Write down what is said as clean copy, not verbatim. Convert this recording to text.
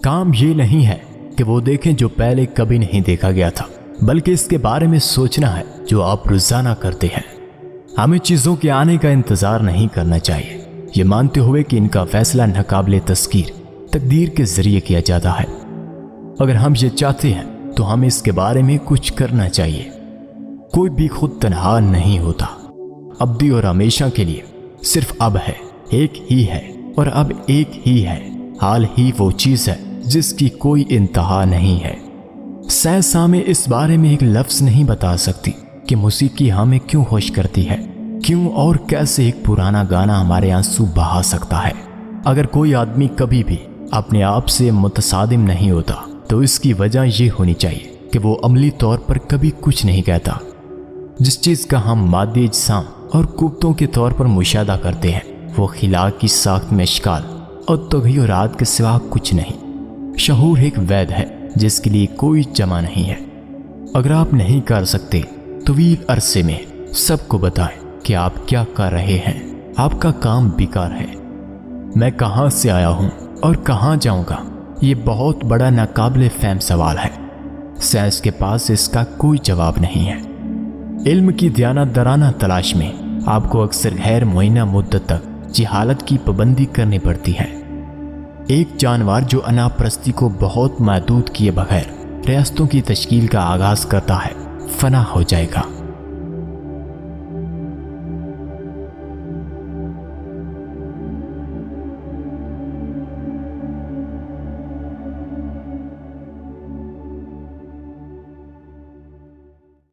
کام یہ نہیں ہے کہ وہ دیکھیں جو پہلے کبھی نہیں دیکھا گیا تھا، بلکہ اس کے بارے میں سوچنا ہے جو آپ روزانہ کرتے ہیں۔ ہمیں چیزوں کے آنے کا انتظار نہیں کرنا چاہیے، یہ مانتے ہوئے کہ ان کا فیصلہ ناقابل تذکیر تقدیر کے ذریعے کیا جاتا ہے۔ اگر ہم یہ چاہتے ہیں تو ہمیں اس کے بارے میں کچھ کرنا چاہیے۔ کوئی بھی خود تنہا نہیں ہوتا، ابدی اور ہمیشہ کے لیے صرف اب ہے، ایک ہی ہے، اور اب ایک ہی ہے۔ حال ہی وہ چیز ہے جس کی کوئی انتہا نہیں ہے۔ سائنس ہمیں اس بارے میں ایک لفظ نہیں بتا سکتی کہ موسیقی ہمیں کیوں خوش کرتی ہے، کیوں اور کیسے ایک پرانا گانا ہمارے آنسو بہا سکتا ہے۔ اگر کوئی آدمی کبھی بھی اپنے آپ سے متصادم نہیں ہوتا تو اس کی وجہ یہ ہونی چاہیے کہ وہ عملی طور پر کبھی کچھ نہیں کہتا۔ جس چیز کا ہم مادی اجسام اور قوتوں کے طور پر مشاہدہ کرتے ہیں وہ خلا کی ساخت میں اشکال اور تغیرات کے سوا کچھ نہیں۔ شعور ایک وید ہے جس کے لیے کوئی جمع نہیں ہے۔ اگر آپ نہیں کر سکتے طویل عرصے میں سب کو بتائیں کہ آپ کیا کر رہے ہیں، آپ کا کام بیکار ہے۔ میں کہاں سے آیا ہوں اور کہاں جاؤں گا، یہ بہت بڑا ناقابل فہم سوال ہے۔ سائنس کے پاس اس کا کوئی جواب نہیں ہے۔ علم کی دیانت دارانہ تلاش میں آپ کو اکثر غیر معینہ مدت تک جہالت کی پابندی کرنی پڑتی ہے۔ ایک جانور جو انا پرستی کو بہت محدود کیے بغیر ریاستوں کی تشکیل کا آغاز کرتا ہے فنا ہو جائے گا۔